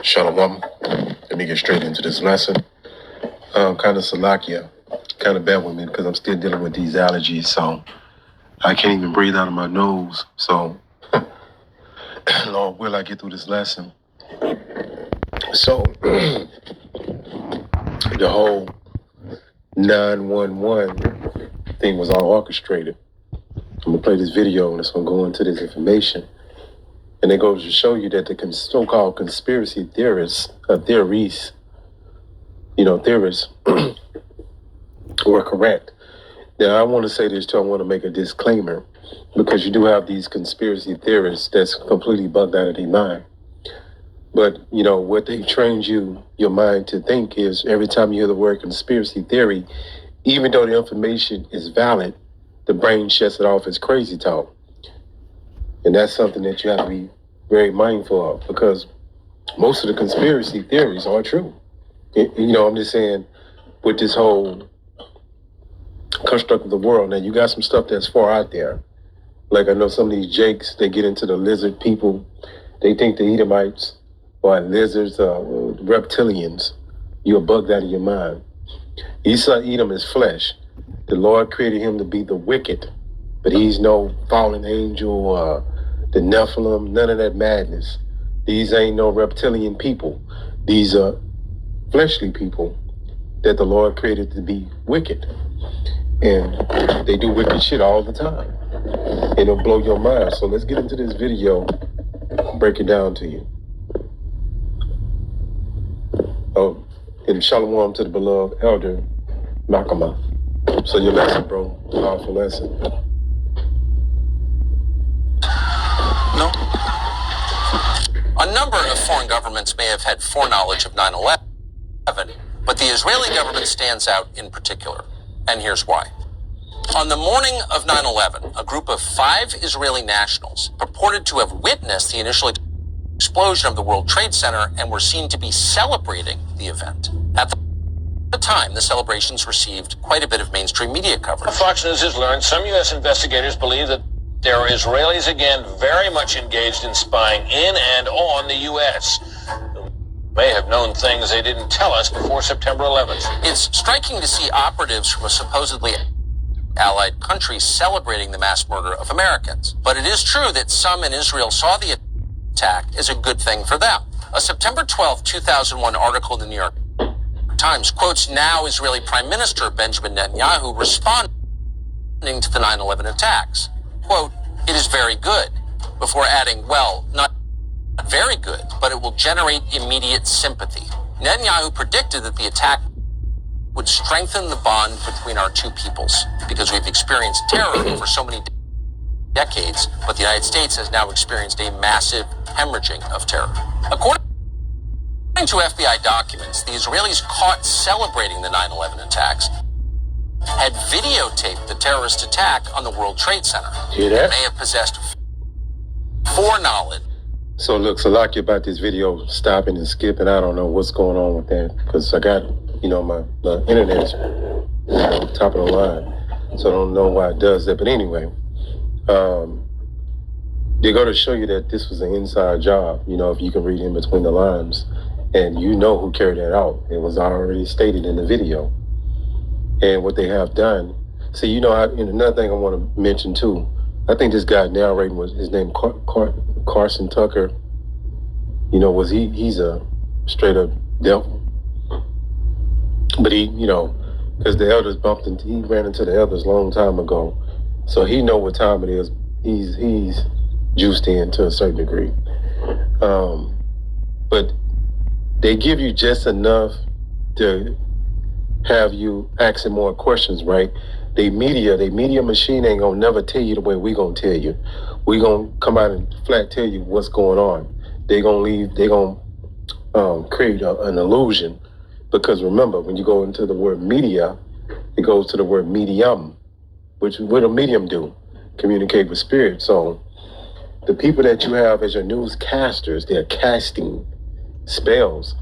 Shalom. Let me get straight into this lesson. Kind of Salakia. Kind of bad with me because I'm still dealing with these allergies, so I can't even breathe out of my nose. So, Lord, will I get through this lesson? So, the whole 911 thing was all orchestrated. I'm going to play this video and it's going to go into this information. And it goes to show you that the so-called conspiracy theorists, theorists were correct. Now, I want to say this too. I want to make a disclaimer because you do have these conspiracy theorists that's completely bugged out of their mind. But, what they've trained your mind to think is every time you hear the word conspiracy theory, even though the information is valid, the brain shuts it off as crazy talk. And that's something that you have to be very mindful of because most of the conspiracy theories are true. I'm just saying with this whole construct of the world, now you got some stuff that's far out there. Like I know some of these jakes, they get into the lizard people. They think the Edomites are lizards, reptilians. You're bugged out of your mind. Esau Edom is flesh. The Lord created him to be the wicked, but he's no fallen angel, the Nephilim, none of that madness. These ain't no reptilian people. These are fleshly people that the Lord created to be wicked. And they do wicked shit all the time. And it'll blow your mind. So let's get into this video, break it down to you. Oh, and shalom to the beloved elder, Makama. So your lesson, bro, powerful lesson. No. A number of foreign governments may have had foreknowledge of 9/11, but the Israeli government stands out in particular. And here's why. On the morning of 9/11, a group of 5 Israeli nationals purported to have witnessed the initial explosion of the World Trade Center and were seen to be celebrating the event. At the time, the celebrations received quite a bit of mainstream media coverage. Fox News has learned some U.S. investigators believe that there are Israelis again very much engaged in spying in and on the U.S. who may have known things they didn't tell us before September 11th. It's striking to see operatives from a supposedly allied country celebrating the mass murder of Americans. But it is true that some in Israel saw the attack as a good thing for them. A September 12, 2001 article in the New York Times quotes now Israeli Prime Minister Benjamin Netanyahu responding to the 9/11 attacks. Quote, "It is very good," before adding, well, not very good, but it will generate immediate sympathy. Netanyahu predicted that the attack would strengthen the bond between our two peoples because we've experienced terror for so many decades, but the United States has now experienced a massive hemorrhaging of terror. According to FBI documents, the Israelis caught celebrating the 9/11 attacks had videotaped the terrorist attack on the World Trade Center. Hear that? They may have possessed foreknowledge. So look, Salakia about this video stopping and skipping. I don't know what's going on with that because I got, my internet's top of the line. So I don't know why it does that. But anyway, they go to show you that this was an inside job, if you can read in between the lines. And you know who carried that out. It was already stated in the video. And what they have done. See, and another thing I want to mention too, I think this guy narrating was his name Carson Tucker. He's a straight up devil. But because the elders he ran into the elders a long time ago. So he know what time it is. He's juiced in to a certain degree. But they give you just enough to have you asking more questions, right? They media machine ain't gonna never tell you the way we gonna tell you. We gonna come out and flat tell you what's going on. They gonna create an illusion, because remember, when you go into the word media, it goes to the word medium, which what a medium do? Communicate with spirit. So the people that you have as your newscasters, they're casting spells.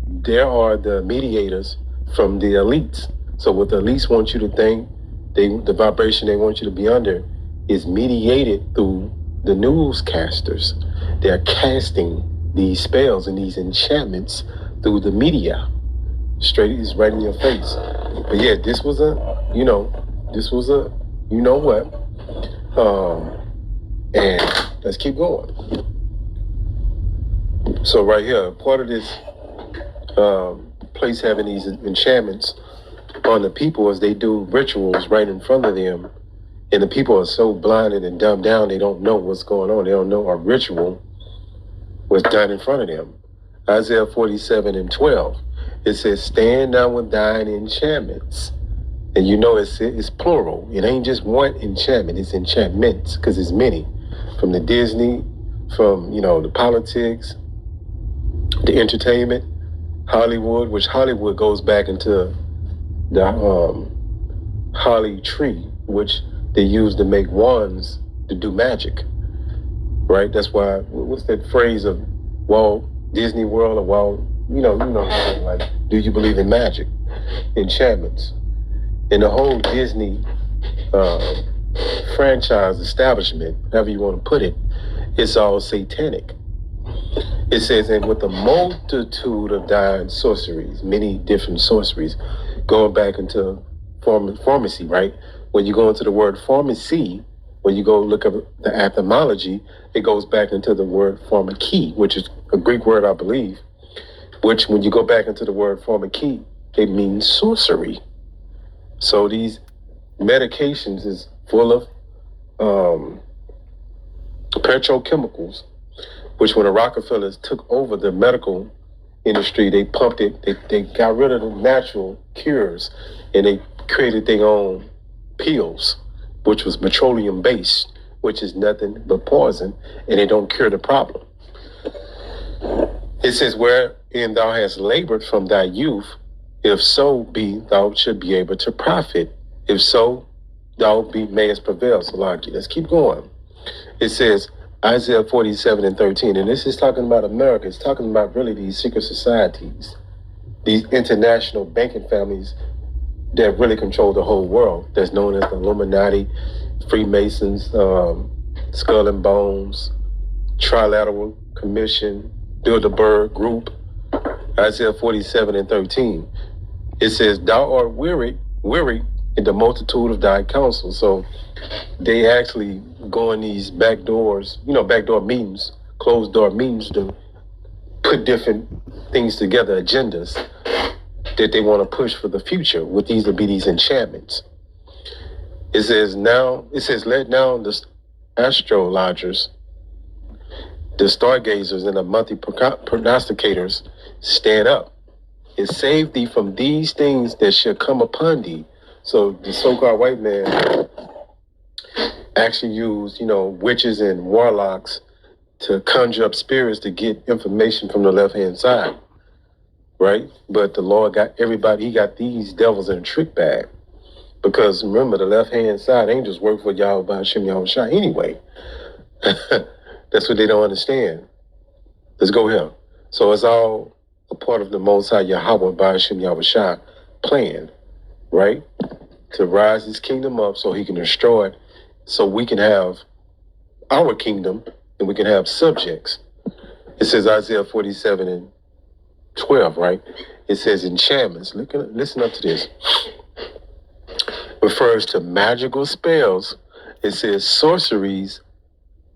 There are the mediators from the elites. So what the elites want you to think, the vibration they want you to be under is mediated through the newscasters. They're casting these spells and these enchantments through the media. Straight is right in your face. But yeah, this was a you know what. And let's keep going. So right here, part of this place having these enchantments on the people is they do rituals right in front of them, and the people are so blinded and dumbed down they don't know what's going on. They don't know a ritual was done in front of them. Isaiah 47:12, it says, "Stand down with thine enchantments." And you know it's plural. It ain't just one enchantment, it's enchantments, because it's many. From the Disney, from the politics, the entertainment, Hollywood, which Hollywood goes back into the holly tree, which they use to make wands to do magic, right? That's why, what's that phrase of Walt Disney World, or Walt, like, do you believe in magic? Enchantments. And the whole Disney franchise establishment, however you want to put it, it's all satanic. It says, and with a multitude of dying sorceries, many different sorceries, going back into pharmacy, right? When you go into the word pharmacy, when you go look up the etymology, it goes back into the word pharmakeia, which is a Greek word, I believe, which when you go back into the word pharmakeia, it means sorcery. So these medications is full of petrochemicals, which when the Rockefellers took over the medical industry, they pumped it, they got rid of the natural cures, and they created their own pills, which was petroleum based, which is nothing but poison, and they don't cure the problem. It says, wherein thou hast labored from thy youth, if so be thou should be able to profit, if so thou mayest prevail. So let's keep going. It says, Isaiah 47:13, and this is talking about America. It's talking about really these secret societies, these international banking families that really control the whole world, that's known as the Illuminati, Freemasons, Skull and Bones, Trilateral Commission, Bilderberg Group. Isaiah 47:13. It says, thou art weary in the multitude of thy counsel. So they actually go in these back doors, backdoor meetings, closed door meetings, to put different things together, agendas that they want to push for the future. With these will be these enchantments. It says, let now the astrologers, the stargazers, and the monthly prognosticators stand up and save thee from these things that shall come upon thee. So the so-called white man actually used, witches and warlocks to conjure up spirits to get information from the left-hand side, right? But the Lord got everybody, he got these devils in a trick bag. Because remember, the left-hand side angels work for Yahweh Hashem Yahushua anyway. That's what they don't understand. Let's go here. So it's all a part of the Most High Yahweh Hashem Yahushua plan, right? To rise his kingdom up so he can destroy it, so we can have our kingdom and we can have subjects. It says Isaiah 47:12, right? It says enchantments. Listen up to this. Refers to magical spells. It says sorceries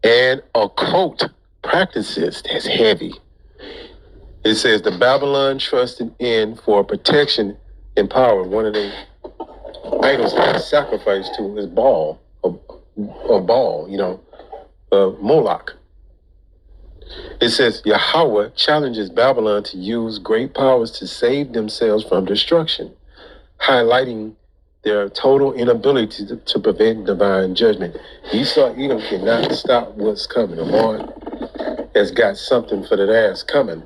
and occult practices. That's heavy. It says the Babylon trusted in for protection and power. One of the idols that they sacrificed to is Baal, Moloch. It says Yahweh challenges Babylon to use great powers to save themselves from destruction, highlighting their total inability to prevent divine judgment. Esau Edom cannot stop what's coming. The Lord has got something for that ass coming.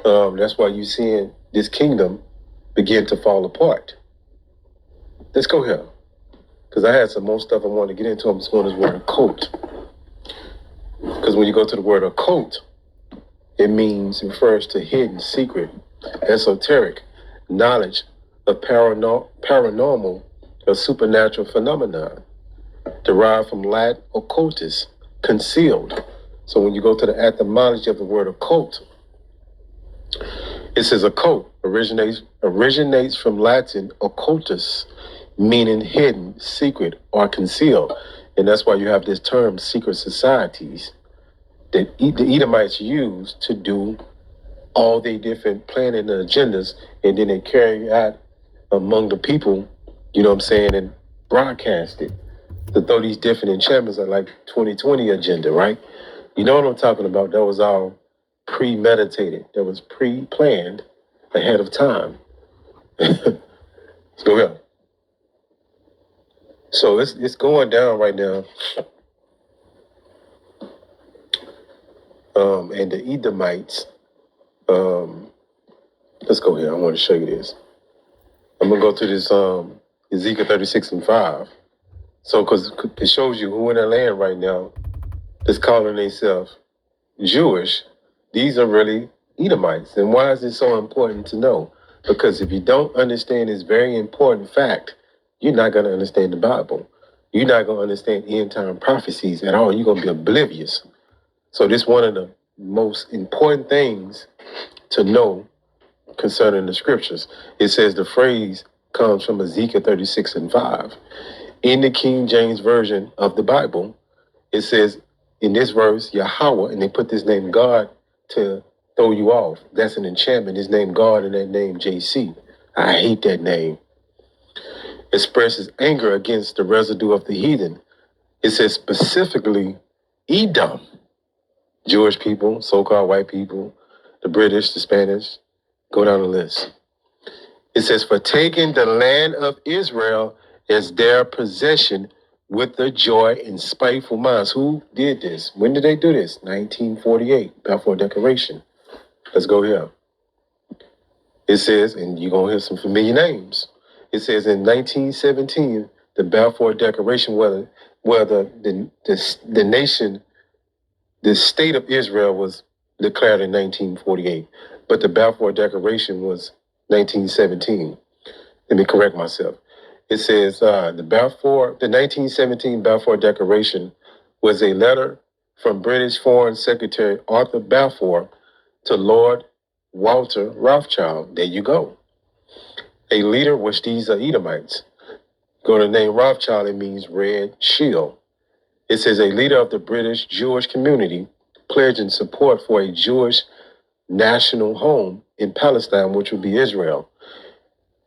That's why you're seeing this kingdom begin to fall apart. Let's go here, because I had some more stuff I wanted to get into. I'm just going to this word occult. Because when you go to the word occult, it refers to hidden, secret, esoteric knowledge of paranormal or supernatural phenomena, derived from Latin occultus, concealed, So when you go to the etymology of the word occult, it says occult originates from Latin occultus, meaning hidden, secret, or concealed. And that's why you have this term secret societies that the Edomites used to do all their different planning and agendas, and then they carry out among the people, you know what I'm saying, and broadcast it to throw these different enchantments at like 2020 agenda, right? You know what I'm talking about? That was all premeditated. That was pre-planned ahead of time. Let's go here. So it's going down right now. And the Edomites, let's go here. I want to show you this. I'm gonna go to this Ezekiel 36:5. So, because it shows you who in the land right now is calling themselves Jewish. These are really Edomites. And why is it so important to know? Because if you don't understand this very important fact, you're not going to understand the Bible. You're not going to understand end time prophecies at all. You're going to be oblivious. So this is one of the most important things to know concerning the scriptures. It says the phrase comes from Ezekiel 36:5. In the King James Version of the Bible, it says in this verse, Yahweh, and they put this name God to throw you off. That's an enchantment. His name God and that name JC. I hate that name. Expresses anger against the residue of the heathen. It says specifically Edom, Jewish people, so-called white people, the British, the Spanish, go down the list. It says, for taking the land of Israel as their possession with the joy and spiteful minds. Who did this? When did they do this? 1948, Balfour Declaration. Let's go here. It says, and you're going to hear some familiar names. It says in 1917, the Balfour Declaration, where the nation, the state of Israel was declared in 1948, but the Balfour Declaration was 1917. Let me correct myself. It says the 1917 Balfour Declaration was a letter from British Foreign Secretary Arthur Balfour to Lord Walter Rothschild. There you go. A leader, which these are Edomites. Go to the name Rothschild, it means red shield. It says a leader of the British Jewish community pledging support for a Jewish national home in Palestine, which would be Israel.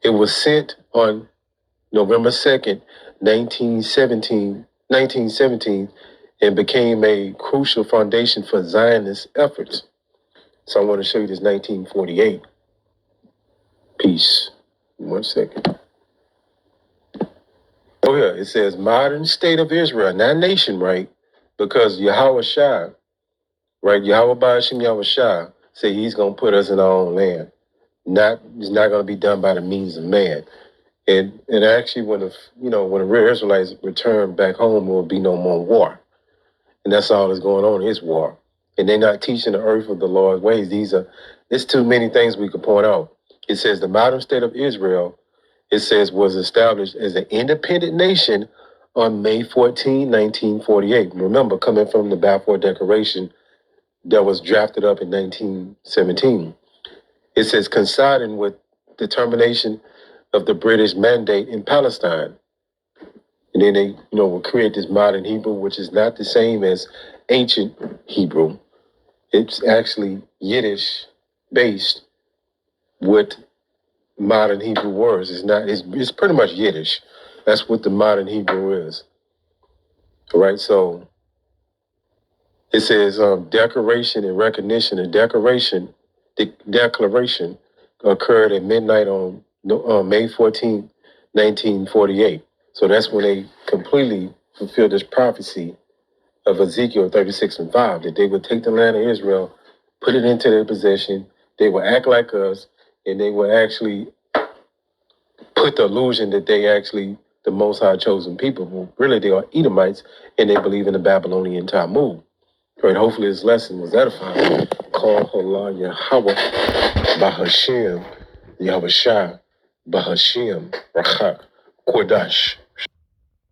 It was sent on November 2nd, 1917, and became a crucial foundation for Zionist efforts. So I want to show you this 1948 piece. 1 second. Oh yeah, it says modern state of Israel, not nation, right? Because Yahweh Shai, right? Yahweh Ba'ashim Yahweh Shai say he's going to put us in our own land. It's not going to be done by the means of man. And actually, when the real Israelites return back home, there will be no more war. And that's all that's going on is war. And they're not teaching the earth of the Lord's ways. It's too many things we could point out. It says the modern state of Israel, it says, was established as an independent nation on May 14, 1948. Remember, coming from the Balfour Declaration that was drafted up in 1917. It says coinciding with the termination of the British mandate in Palestine. And then they, will create this modern Hebrew, which is not the same as ancient Hebrew. It's actually Yiddish based with modern Hebrew words. It's pretty much Yiddish. That's what the modern Hebrew is. All right, so it says declaration and recognition. The declaration occurred at midnight on May 14, 1948. So that's when they completely fulfilled this prophecy of Ezekiel 36:5, that they would take the land of Israel, put it into their possession, they would act like us, and they would actually put the illusion that they actually the Most High chosen people. Well, really, they are Edomites, and they believe in the Babylonian Talmud. Right, hopefully this lesson was edifying. Call Allah Yahweh Bahashim, Yahweh Shah, Bahashim, Rachak, Kodash.